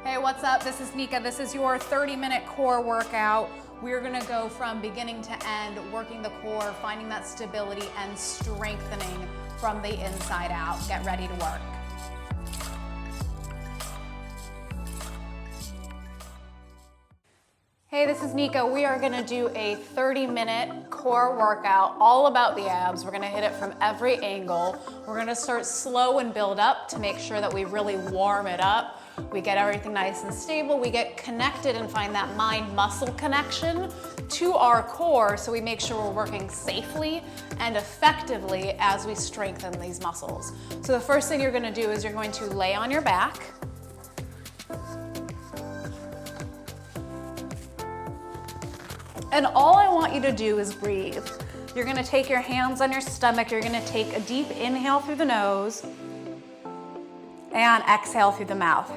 Hey, what's up? This is Nika. This is your 30-minute core workout. We're gonna go from beginning to end, working the core, finding that stability and strengthening from the inside out. Get ready to work. Hey, this is Nika. We are gonna do a 30-minute core workout all about the abs. We're gonna hit it from every angle. We're gonna start slow and build up to make sure that we really warm it up. We get everything nice and stable. We get connected and find that mind-muscle connection to our core so we make sure we're working safely and effectively as we strengthen these muscles. So the first thing you're gonna do is you're going to lay on your back. And all I want you to do is breathe. You're gonna take your hands on your stomach. You're gonna take a deep inhale through the nose and exhale through the mouth.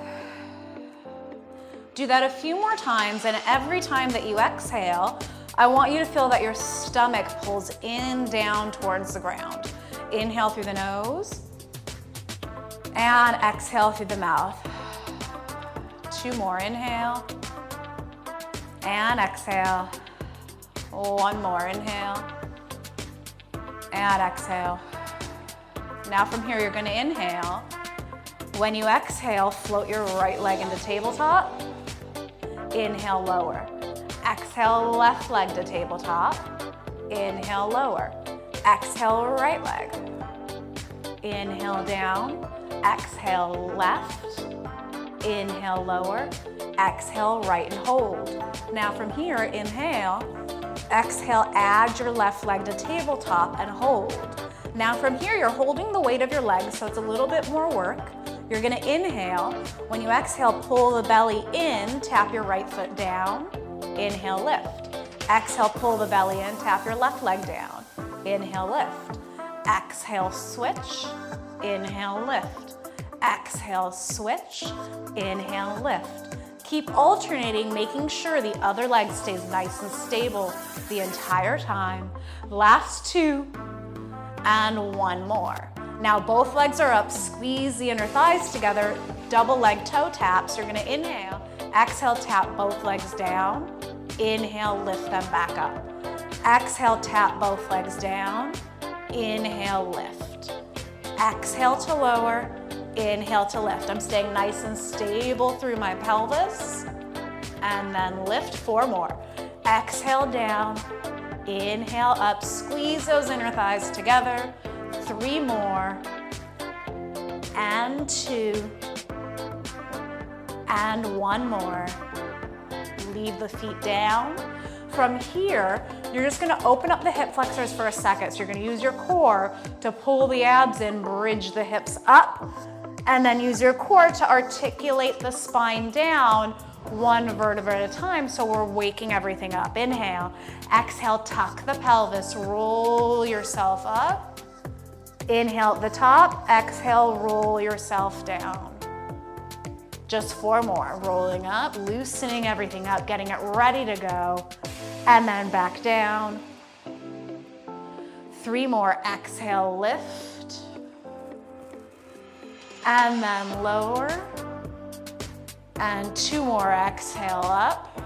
Do that a few more times, and every time that you exhale, I want you to feel that your stomach pulls in, down towards the ground. Inhale through the nose and exhale through the mouth. Two more, inhale and exhale. One more, inhale and exhale. Now from here, you're gonna inhale. When you exhale, float your right leg into tabletop. Inhale, lower. Exhale, left leg to tabletop. Inhale, lower. Exhale, right leg. Inhale, down. Exhale, left. Inhale, lower. Exhale, right and hold. Now from here, inhale. Exhale, add your left leg to tabletop and hold. Now from here, you're holding the weight of your legs, so it's a little bit more work. You're gonna inhale. When you exhale, pull the belly in, tap your right foot down. Inhale, lift. Exhale, pull the belly in, tap your left leg down. Inhale, lift. Exhale, switch. Inhale, lift. Exhale, switch. Inhale, lift. Keep alternating, making sure the other leg stays nice and stable the entire time. Last two, and one more. Now both legs are up, squeeze the inner thighs together, double leg toe taps. You're gonna inhale, exhale, tap both legs down. Inhale, lift them back up. Exhale, tap both legs down. Inhale, lift. Exhale to lower. Inhale to lift. I'm staying nice and stable through my pelvis. And then lift, four more. Exhale down, inhale up, squeeze those inner thighs together. Three more, and two, and one more. Leave the feet down. From here, you're just gonna open up the hip flexors for a second. So you're gonna use your core to pull the abs in, bridge the hips up, and then use your core to articulate the spine down one vertebra at a time, so we're waking everything up. Inhale, exhale, tuck the pelvis, roll yourself up. Inhale at the top, exhale, roll yourself down. Just four more, rolling up, loosening everything up, getting it ready to go, and then back down. Three more, exhale, lift. And then lower, and two more, exhale up,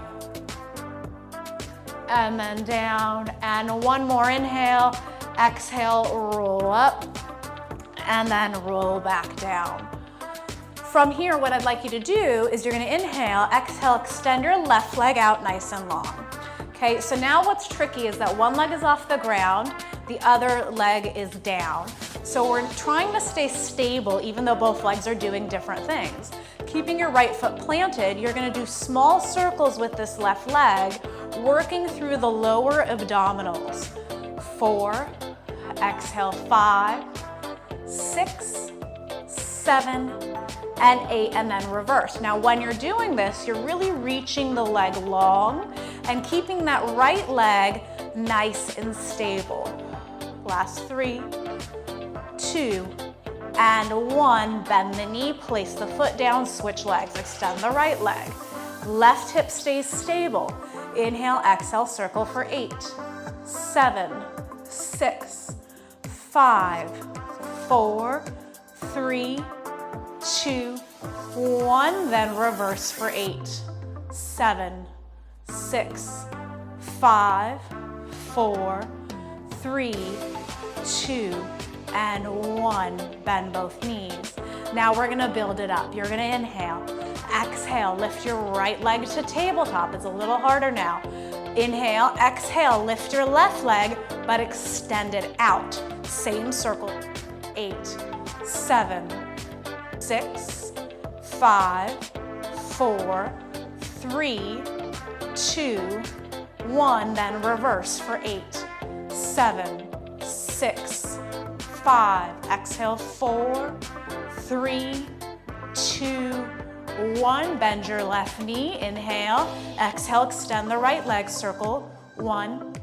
and then down, and one more, inhale, exhale, roll up, and then roll back down. From here, what I'd like you to do is you're gonna inhale, exhale, extend your left leg out nice and long. Okay, so now what's tricky is that one leg is off the ground, the other leg is down. So we're trying to stay stable even though both legs are doing different things. Keeping your right foot planted, you're gonna do small circles with this left leg, working through the lower abdominals. 4, exhale, 5, 6, 7, and 8, and then reverse. Now when you're doing this, you're really reaching the leg long and keeping that right leg nice and stable. Last 3, 2, and 1. Bend the knee, place the foot down, switch legs, extend the right leg. Left hip stays stable. Inhale, exhale, circle for 8, 7, 6, 5, 4, 3, 2, 1, then reverse for 8, 7, 6, 5, 4, 3, 2, and 1. Bend both knees. Now we're gonna build it up. You're gonna inhale, exhale, lift your right leg to tabletop. It's a little harder now. Inhale, exhale, lift your left leg, but extend it out. Same circle. 8, 7, 6, 5, 4, 3, 2, 1. Then reverse for 8, 7, 6, 5. Exhale, 4, 3, 2, 1. Bend your left knee. Inhale, exhale, extend the right leg. Circle. 1,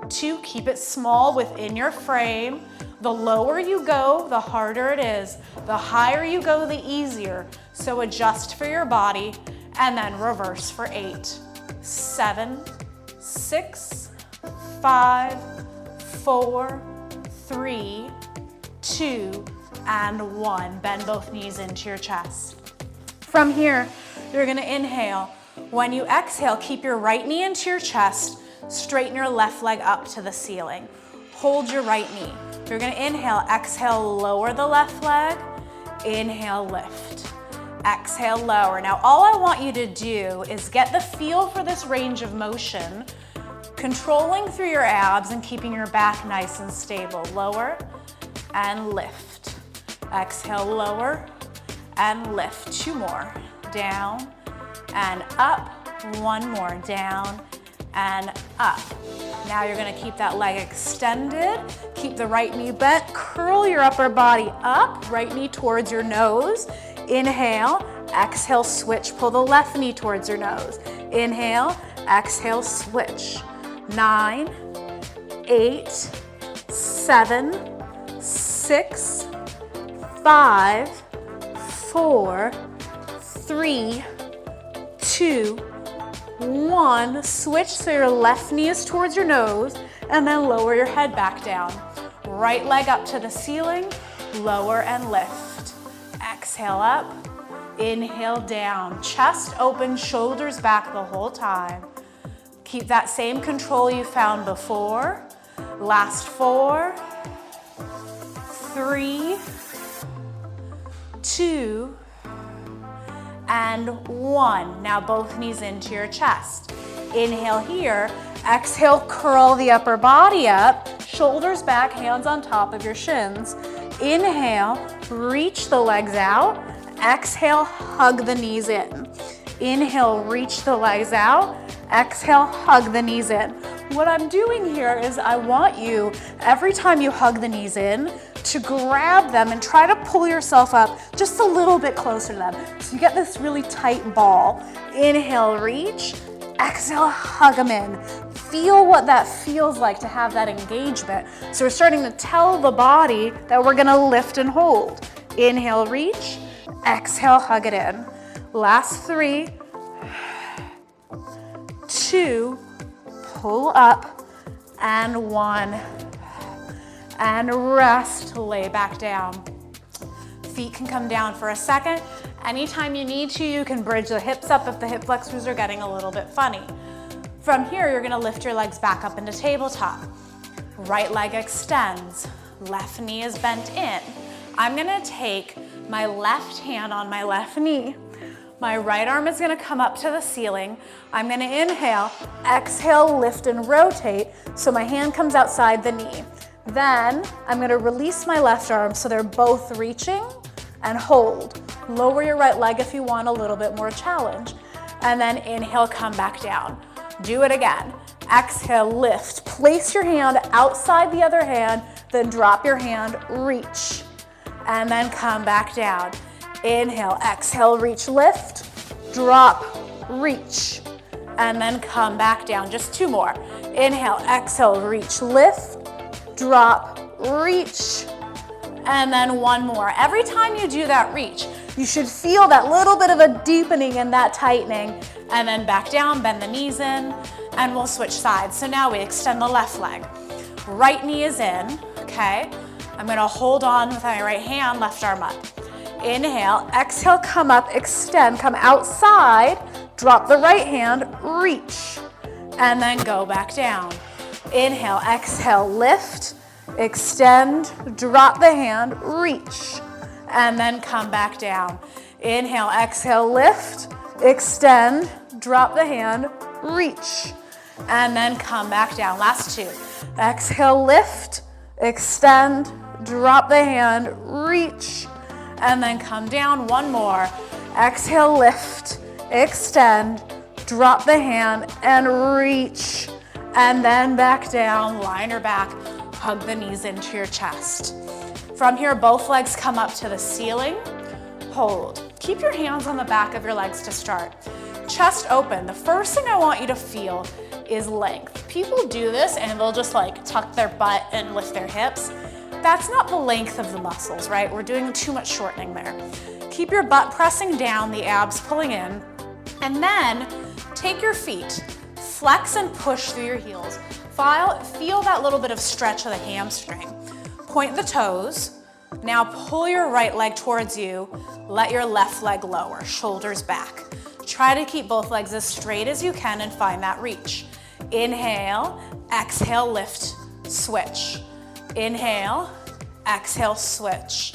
2. Keep it small within your frame. The lower you go, the harder it is. The higher you go, the easier. So adjust for your body and then reverse for 8, 7, 6, 5, 4, 3, 2, and 1. Bend both knees into your chest. From here, you're gonna inhale. When you exhale, keep your right knee into your chest, straighten your left leg up to the ceiling. Hold your right knee. You're gonna inhale, exhale, lower the left leg. Inhale, lift. Exhale, lower. Now, all I want you to do is get the feel for this range of motion, controlling through your abs and keeping your back nice and stable. Lower and lift. Exhale, lower and lift. 2 more. Down and up. 1 more. Down and up. Now you're gonna keep that leg extended. Keep the right knee bent. Curl your upper body up. Right knee towards your nose. Inhale, exhale, switch. Pull the left knee towards your nose. Inhale, exhale, switch. 9, 8, 7, 6, 5, 4, 3, 2, 1. Switch so your left knee is towards your nose and then lower your head back down. Right leg up to the ceiling, lower and lift. Exhale up, inhale down. Chest open, shoulders back the whole time. Keep that same control you found before. Last 4, 3, 2, and 1. Now both knees into your chest. Inhale here, exhale, curl the upper body up, shoulders back, hands on top of your shins. Inhale, reach the legs out. Exhale, hug the knees in. Inhale, reach the legs out. Exhale, hug the knees in. What I'm doing here is I want you, every time you hug the knees in, to grab them and try to pull yourself up just a little bit closer to them. So you get this really tight ball. Inhale, reach. Exhale, hug them in. Feel what that feels like to have that engagement. So we're starting to tell the body that we're gonna lift and hold. Inhale, reach. Exhale, hug it in. Last 3, 2, pull up, and 1. And rest, lay back down. Feet can come down for a second. Anytime you need to, you can bridge the hips up if the hip flexors are getting a little bit funny. From here, you're gonna lift your legs back up into tabletop. Right leg extends, left knee is bent in. I'm gonna take my left hand on my left knee. My right arm is gonna come up to the ceiling. I'm gonna inhale, exhale, lift and rotate, so my hand comes outside the knee. Then I'm gonna release my left arm so they're both reaching and hold. Lower your right leg if you want a little bit more challenge. And then inhale, come back down. Do it again. Exhale, lift. Place your hand outside the other hand, then drop your hand, reach. And then come back down. Inhale, exhale, reach, lift, drop, reach. And then come back down. Just 2 more. Inhale, exhale, reach, lift, drop, reach, and then 1 more. Every time you do that reach, you should feel that little bit of a deepening and that tightening, and then back down, bend the knees in, and we'll switch sides. So now we extend the left leg. Right knee is in, okay? I'm gonna hold on with my right hand, left arm up. Inhale, exhale, come up, extend, come outside, drop the right hand, reach, and then go back down. Inhale, exhale, lift, extend, drop the hand, reach, and then come back down. Inhale, exhale, lift, extend, drop the hand, reach, and then come back down. Last two. Exhale, lift, extend, drop the hand, reach, and then come down. One more. Exhale, lift, extend, drop the hand, and reach, and then back down. Lie on your back, hug the knees into your chest. From here, both legs come up to the ceiling. Hold. Keep your hands on the back of your legs to start. Chest open. The first thing I want you to feel is length. People do this and they'll just like tuck their butt and lift their hips. That's not the length of the muscles, right? We're doing too much shortening there. Keep your butt pressing down, the abs pulling in, and then take your feet, flex and push through your heels. Feel that little bit of stretch of the hamstring. Point the toes. Now pull your right leg towards you. Let your left leg lower, shoulders back. Try to keep both legs as straight as you can and find that reach. Inhale, exhale, lift, switch. Inhale, exhale, switch.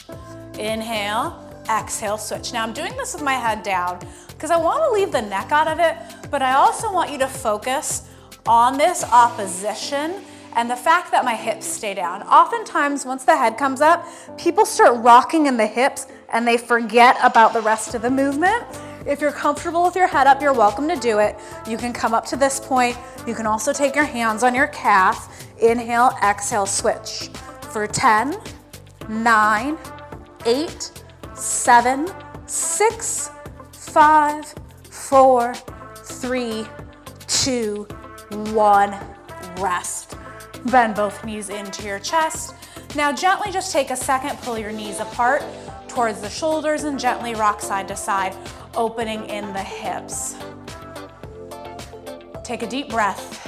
Inhale, exhale, switch. Now I'm doing this with my head down because I want to leave the neck out of it, but I also want you to focus on this opposition and the fact that my hips stay down. Oftentimes, once the head comes up, people start rocking in the hips and they forget about the rest of the movement. If you're comfortable with your head up, you're welcome to do it. You can come up to this point. You can also take your hands on your calf. Inhale, exhale, switch. For 10, 9, 8, 7, 6, 5, 4, 3, 2, 1, rest. Bend both knees into your chest. Now gently just take a second, pull your knees apart towards the shoulders and gently rock side to side, opening in the hips. Take a deep breath.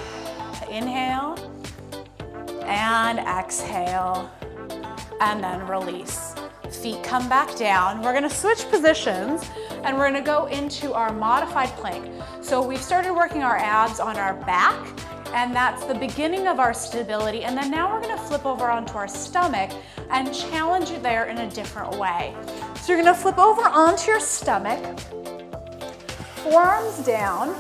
Inhale and exhale, and then release. Feet come back down. We're gonna switch positions and we're gonna go into our modified plank. So we've started working our abs on our back, and that's the beginning of our stability. And then now we're gonna flip over onto our stomach and challenge you there in a different way. So you're gonna flip over onto your stomach, forearms down,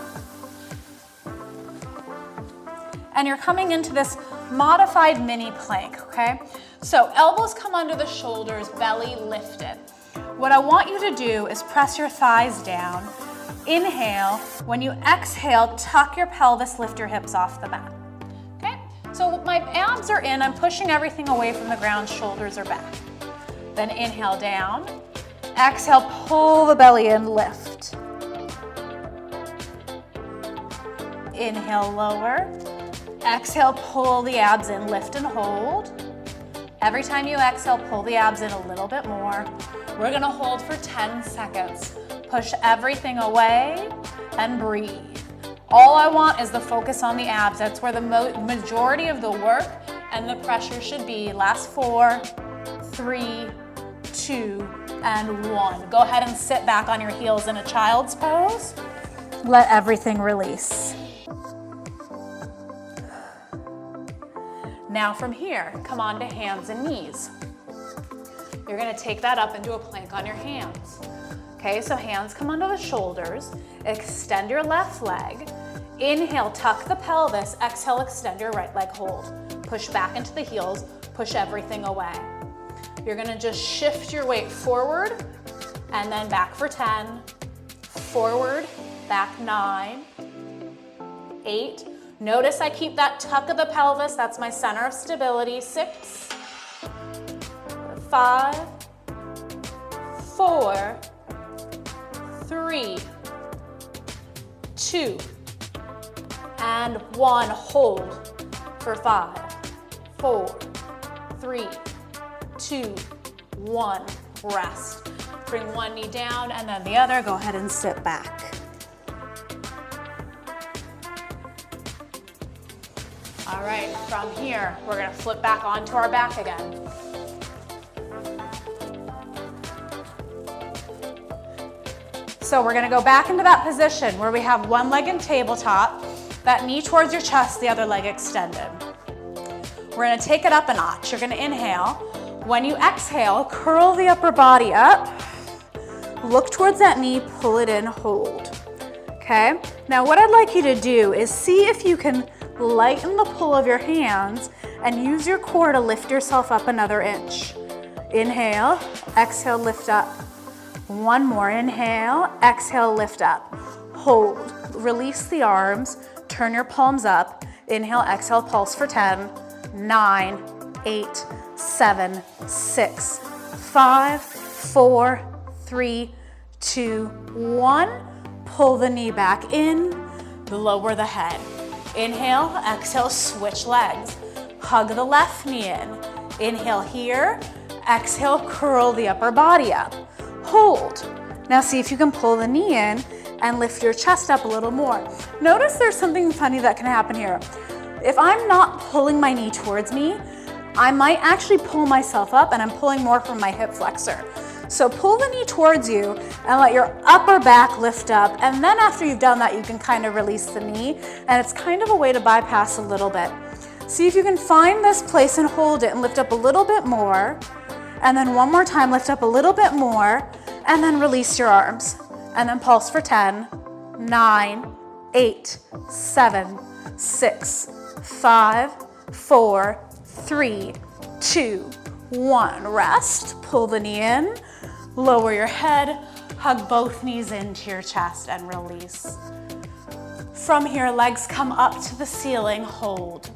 and you're coming into this modified mini plank, okay? So elbows come under the shoulders, belly lifted. What I want you to do is press your thighs down. Inhale. When you exhale, tuck your pelvis, lift your hips off the mat. Okay? So my abs are in, I'm pushing everything away from the ground, shoulders are back. Then inhale down. Exhale, pull the belly in, lift. Inhale, lower. Exhale, pull the abs in, lift and hold. Every time you exhale, pull the abs in a little bit more. We're gonna hold for 10 seconds. Push everything away and breathe. All I want is the focus on the abs. That's where the majority of the work and the pressure should be. Last 4, 3, 2, and 1. Go ahead and sit back on your heels in a child's pose. Let everything release. Now from here, come on to hands and knees. You're gonna take that up into a plank on your hands. Okay, so hands come under the shoulders. Extend your left leg. Inhale, tuck the pelvis. Exhale, extend your right leg, hold. Push back into the heels, push everything away. You're gonna just shift your weight forward and then back for 10. Forward, back 9, 8. Notice I keep that tuck of the pelvis. That's my center of stability. 6, 5, 4, 3, 2, and 1. Hold for 5, 4, 3, 2, 1. Rest. Bring one knee down and then the other. Go ahead and sit back. All right, from here, we're gonna flip back onto our back again. So we're gonna go back into that position where we have one leg in tabletop, that knee towards your chest, the other leg extended. We're gonna take it up a notch. You're gonna inhale. When you exhale, curl the upper body up, look towards that knee, pull it in, hold. Okay? Now what I'd like you to do is see if you can lighten the pull of your hands and use your core to lift yourself up another inch. Inhale, exhale, lift up. One more, inhale, exhale, lift up. Hold, release the arms, turn your palms up. Inhale, exhale, pulse for 10, 9, 8, 7, 6, 5, 4, 3, 2, 1. Pull the knee back in, lower the head. Inhale, exhale, switch legs. Hug the left knee in. Inhale here, exhale, curl the upper body up. Hold. Now see if you can pull the knee in and lift your chest up a little more. Notice there's something funny that can happen here. If I'm not pulling my knee towards me, I might actually pull myself up and I'm pulling more from my hip flexor. So pull the knee towards you and let your upper back lift up. And then after you've done that, you can kind of release the knee. And it's kind of a way to bypass a little bit. See if you can find this place and hold it and lift up a little bit more. And then one more time, lift up a little bit more. And then release your arms. And then pulse for 10, 9, 8, 7, 6, 5, 4, 3, 2, 1. Rest, pull the knee in, lower your head, hug both knees into your chest and release. From here, legs come up to the ceiling, hold.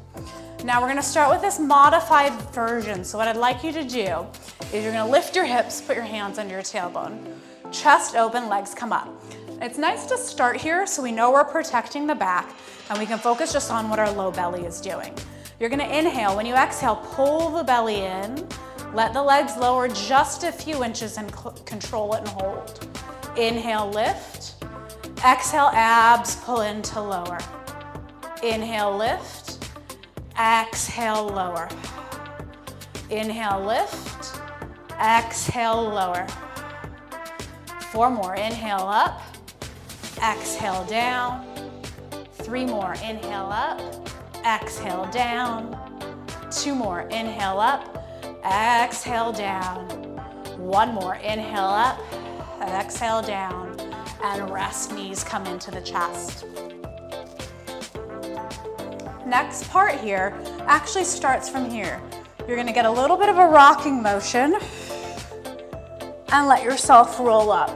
Now we're gonna start with this modified version. So what I'd like you to do is you're gonna lift your hips, put your hands under your tailbone. Chest open, legs come up. It's nice to start here so we know we're protecting the back and we can focus just on what our low belly is doing. You're gonna inhale. When you exhale, pull the belly in. Let the legs lower just a few inches and control it and hold. Inhale, lift. Exhale, abs pull in to lower. Inhale, lift. Exhale, lower. Inhale, lift. Exhale, lower. 4 more, inhale up. Exhale, down. 3 more, inhale up. Exhale, down. 2 more, inhale up. Exhale, down. 1 more, inhale up. Exhale, down. And rest, knees come into the chest. Next part here actually starts from here. You're gonna get a little bit of a rocking motion and let yourself roll up.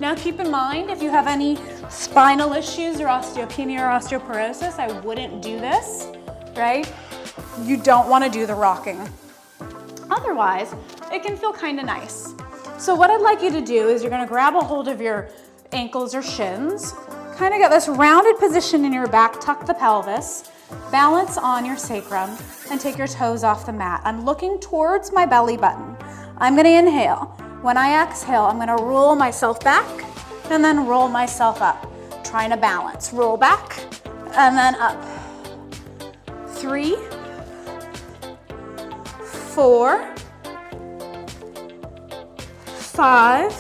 Now keep in mind, if you have any spinal issues or osteopenia or osteoporosis, I wouldn't do this, right? You don't wanna do the rocking. Otherwise, it can feel kinda nice. So what I'd like you to do is you're gonna grab a hold of your ankles or shins, kind of get this rounded position in your back, tuck the pelvis, balance on your sacrum, and take your toes off the mat. I'm looking towards my belly button. I'm gonna inhale. When I exhale, I'm gonna roll myself back and then roll myself up. Trying to balance. Roll back and then up. 3, 4, 5,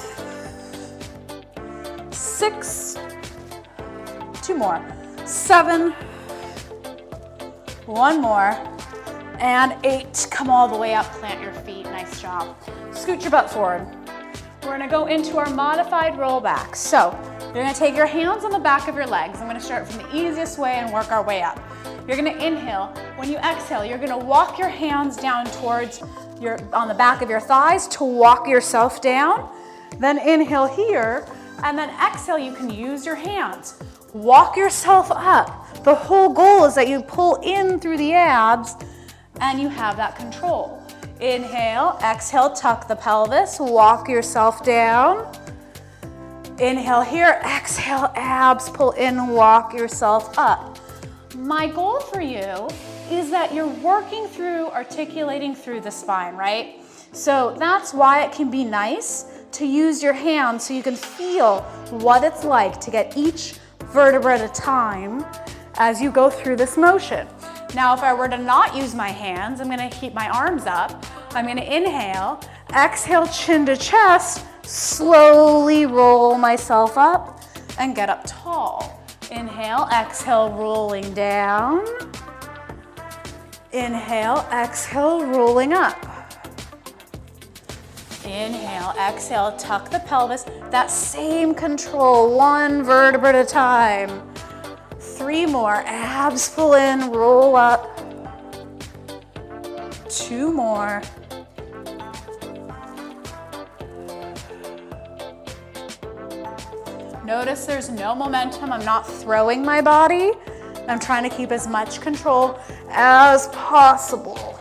6, 2 more, 7, 1 more, and 8. Come all the way up, plant your feet, nice job. Scoot your butt forward. We're gonna go into our modified roll back. So you're gonna take your hands on the back of your legs. I'm gonna start from the easiest way and work our way up. You're gonna inhale. When you exhale, you're gonna walk your hands down towards on the back of your thighs to walk yourself down. Then inhale here, and then exhale, you can use your hands. Walk yourself up. The whole goal is that you pull in through the abs and you have that control. Inhale, exhale, tuck the pelvis, walk yourself down. Inhale here, exhale, abs, pull in, walk yourself up. My goal for you is that you're working through, articulating through the spine, right? So that's why it can be nice to use your hands so you can feel what it's like to get each vertebra at a time as you go through this motion. Now, if I were to not use my hands, I'm gonna keep my arms up. I'm gonna inhale, exhale, chin to chest, slowly roll myself up and get up tall. Inhale, exhale, rolling down. Inhale, exhale, rolling up. Inhale, exhale, tuck the pelvis. That same control, one vertebra at a time. 3 more, abs pull in, roll up. 2 more. Notice there's no momentum. I'm not throwing my body. I'm trying to keep as much control as possible.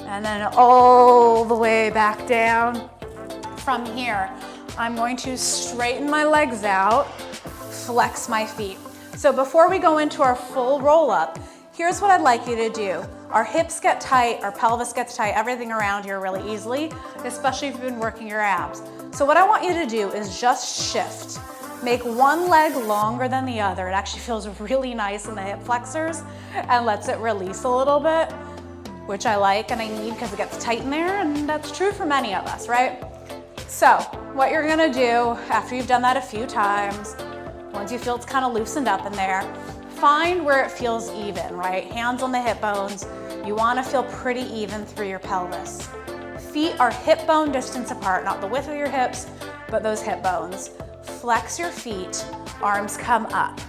And then all the way back down. From here, I'm going to straighten my legs out, flex my feet. So before we go into our full roll up, here's what I'd like you to do. Our hips get tight, our pelvis gets tight, everything around here really easily, especially if you've been working your abs. So what I want you to do is just shift. Make one leg longer than the other. It actually feels really nice in the hip flexors and lets it release a little bit, which I like and I need because it gets tight in there, and that's true for many of us, right? So what you're gonna do after you've done that a few times, once you feel it's kind of loosened up in there, find where it feels even, right? Hands on the hip bones. You wanna feel pretty even through your pelvis. Feet are hip bone distance apart, not the width of your hips, but those hip bones. Flex your feet, arms come up.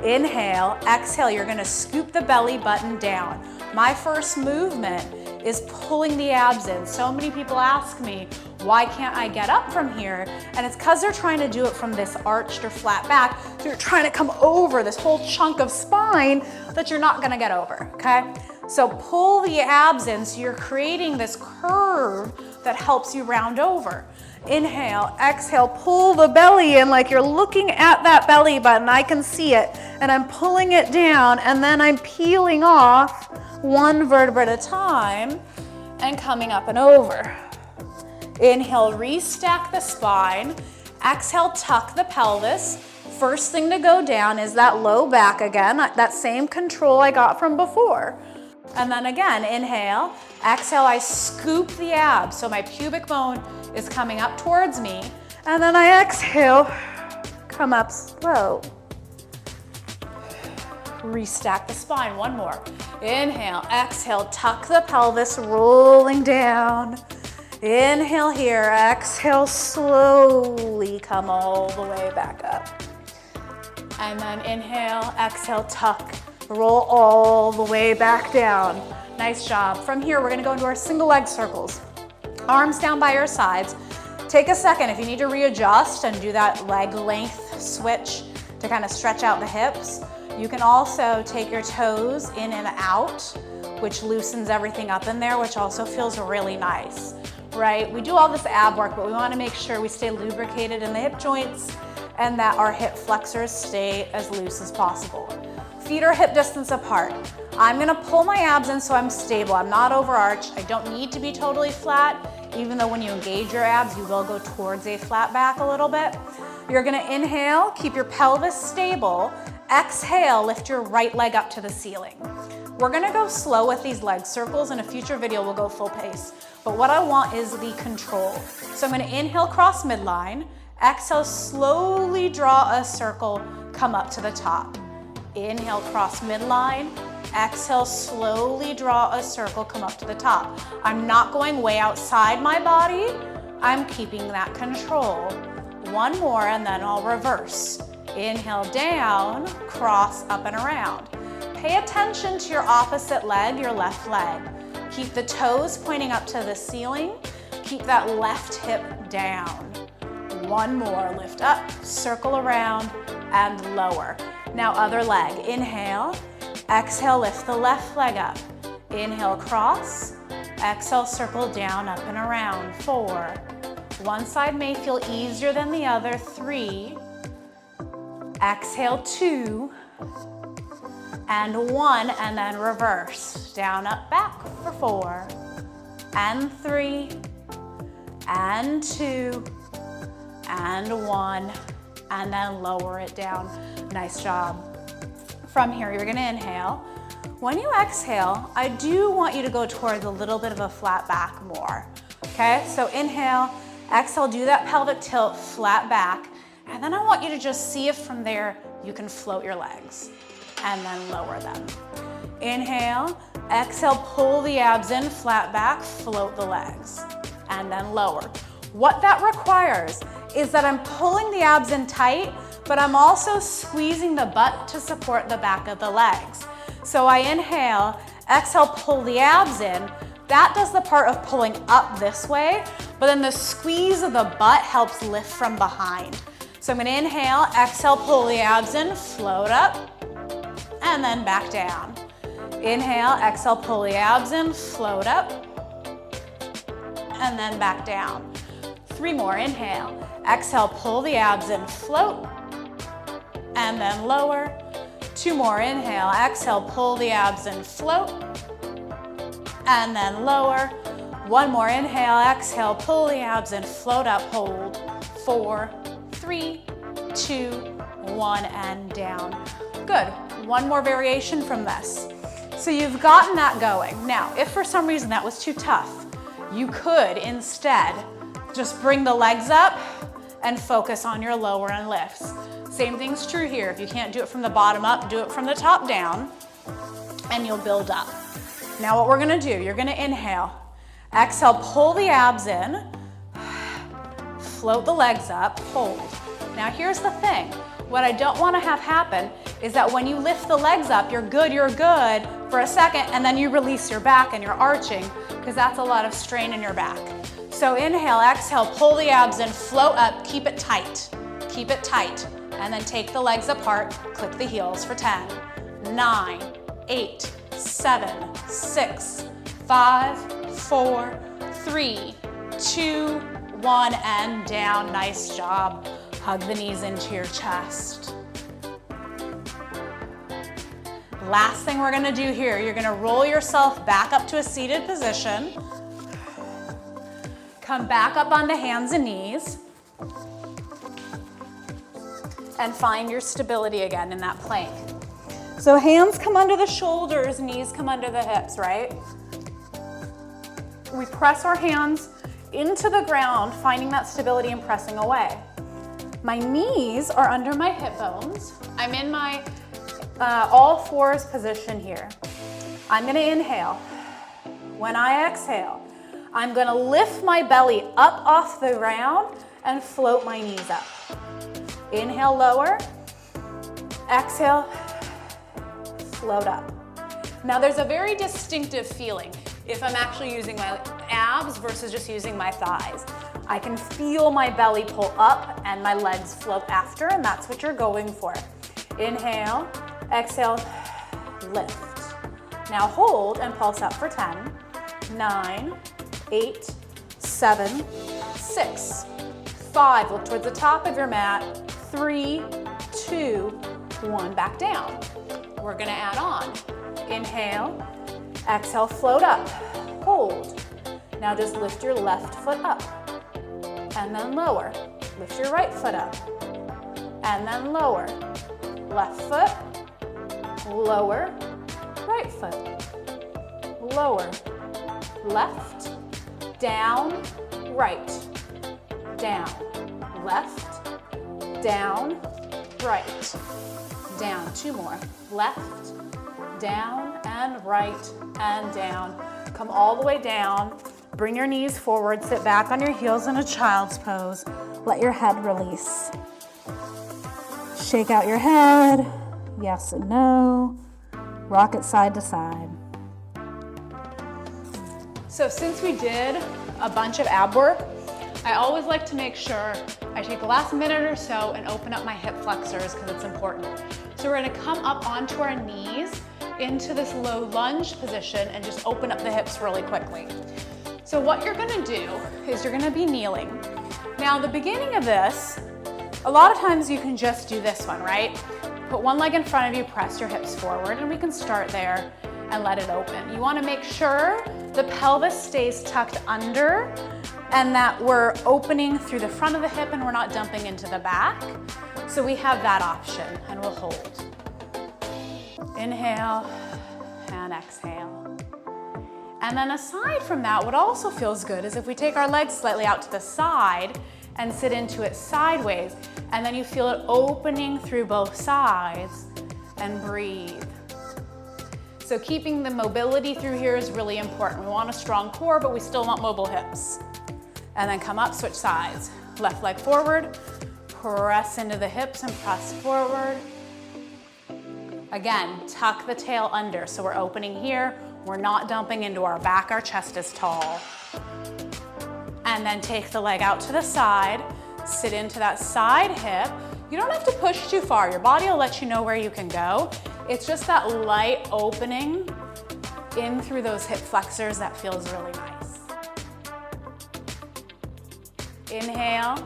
Inhale, exhale, you're gonna scoop the belly button down. My first movement is pulling the abs in. So many people ask me, why can't I get up from here? And it's because they're trying to do it from this arched or flat back. So you're trying to come over this whole chunk of spine that you're not gonna get over, okay? So pull the abs in so you're creating this curve that helps you round over. Inhale, exhale, pull the belly in like you're looking at that belly button. I can see it, and I'm pulling it down, and then I'm peeling off one vertebra at a time and coming up and over. Inhale, restack the spine. Exhale, tuck the pelvis. First thing to go down is that low back again, that same control I got from before. And then again, inhale, exhale, I scoop the abs. So my pubic bone is coming up towards me. And then I exhale, come up slow. Restack the spine, one more. Inhale, exhale, tuck the pelvis, rolling down. Inhale here, exhale, slowly come all the way back up. And then inhale, exhale, tuck, roll all the way back down. Nice job. From here, we're gonna go into our single leg circles. Arms down by your sides. Take a second if you need to readjust and do that leg length switch to kind of stretch out the hips. You can also take your toes in and out, which loosens everything up in there, which also feels really nice, right? We do all this ab work, but we wanna make sure we stay lubricated in the hip joints and that our hip flexors stay as loose as possible. Feet are hip distance apart. I'm gonna pull my abs in so I'm stable. I'm not overarched. I don't need to be totally flat, even though when you engage your abs, you will go towards a flat back a little bit. You're gonna inhale, keep your pelvis stable. Exhale, lift your right leg up to the ceiling. We're gonna go slow with these leg circles. In a future video, we'll go full pace. But what I want is the control. So I'm gonna inhale, cross midline. Exhale, slowly draw a circle, come up to the top. Inhale, cross midline. Exhale, slowly draw a circle, come up to the top. I'm not going way outside my body. I'm keeping that control. One more and then I'll reverse. Inhale down, cross up and around. Pay attention to your opposite leg, your left leg. Keep the toes pointing up to the ceiling. Keep that left hip down. One more, lift up, circle around, and lower. Now other leg, inhale, exhale, lift the left leg up. Inhale, cross, exhale, circle down, up and around, 4. One side may feel easier than the other, 3. Exhale, 2, and 1, and then reverse. Down, up, back for 4, and 3, and 2, and 1, and then lower it down. Nice job. From here, you're gonna inhale. When you exhale, I do want you to go towards a little bit of a flat back more. Okay, so inhale, Exhale, do that pelvic tilt, flat back. And then I want you to just see if from there you can float your legs and then lower them. Inhale, exhale, pull the abs in, flat back, float the legs, and then lower. What that requires is that I'm pulling the abs in tight, but I'm also squeezing the butt to support the back of the legs. So I inhale, exhale, pull the abs in. That does the part of pulling up this way, but then the squeeze of the butt helps lift from behind. So I'm gonna inhale, exhale, pull the abs in, float up, and then back down. Inhale, exhale, pull the abs in, float up, and then back down. 3 more, inhale, exhale, pull the abs in, float, and then lower. 2 more, inhale, exhale, pull the abs in, float, and then lower. 1 more, inhale, exhale, pull the abs in, float up, hold. 4, 3, 2, 1, and down. Good, 1 more variation from this. So you've gotten that going. Now, if for some reason that was too tough, you could instead just bring the legs up and focus on your lower end lifts. Same thing's true here. If you can't do it from the bottom up, do it from the top down, and you'll build up. Now what we're gonna do, you're gonna inhale, exhale, pull the abs in, float the legs up, hold. Now here's the thing. What I don't wanna have happen is that when you lift the legs up, you're good for a second, and then you release your back and you're arching, because that's a lot of strain in your back. So inhale, exhale, pull the abs in, float up, keep it tight, and then take the legs apart, click the heels for 10, 9, 8, 7, 6, 5, 4, 3, 2, 1, and down. Nice job. Hug the knees into your chest. Last thing we're gonna do here, you're gonna roll yourself back up to a seated position. Come back up onto hands and knees. And find your stability again in that plank. So hands come under the shoulders, knees come under the hips, right? We press our hands into the ground, finding that stability and pressing away. My knees are under my hip bones. I'm in my all fours position here. I'm gonna inhale. When I exhale, I'm gonna lift my belly up off the ground and float my knees up. Inhale, lower. Exhale, float up. Now there's a very distinctive feeling if I'm actually using my abs versus just using my thighs. I can feel my belly pull up and my legs float after, and that's what you're going for. Inhale, exhale, lift. Now hold and pulse up for 10, 9, 8, 7, 6, 5. Look towards the top of your mat. 3, 2, 1. Back down. We're gonna add on. Inhale, exhale, float up, hold. Now just lift your left foot up and then lower. Lift your right foot up and then lower. Left foot, lower, right foot, lower, left, down, right, down, left, down, right, down. 2 more. Left, down, and right, and down. Come all the way down. Bring your knees forward. Sit back on your heels in a child's pose. Let your head release. Shake out your head. Yes and no. Rock it side to side. So since we did a bunch of ab work, I always like to make sure I take the last minute or so and open up my hip flexors because it's important. So we're gonna come up onto our knees into this low lunge position and just open up the hips really quickly. So what you're gonna do is you're gonna be kneeling. Now the beginning of this, a lot of times you can just do this one, right? Put one leg in front of you, press your hips forward, and we can start there and let it open. You wanna make sure the pelvis stays tucked under and that we're opening through the front of the hip and we're not dumping into the back. So we have that option and we'll hold. Inhale and exhale. And then aside from that, what also feels good is if we take our legs slightly out to the side and sit into it sideways, and then you feel it opening through both sides, and breathe. So keeping the mobility through here is really important. We want a strong core, but we still want mobile hips. And then come up, switch sides. Left leg forward, press into the hips and press forward. Again, tuck the tail under, so we're opening here. We're not dumping into our back, our chest is tall. And then take the leg out to the side, sit into that side hip. You don't have to push too far. Your body will let you know where you can go. It's just that light opening in through those hip flexors that feels really nice. Inhale,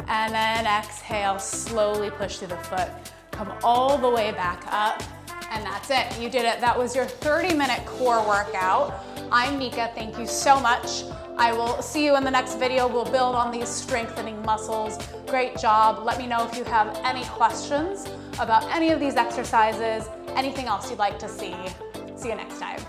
and then exhale, slowly push through the foot. Come all the way back up, and that's it. You did it. That was your 30-minute core workout. I'm Mika, thank you so much. I will see you in the next video. We'll build on these strengthening muscles. Great job. Let me know if you have any questions about any of these exercises, anything else you'd like to see. See you next time.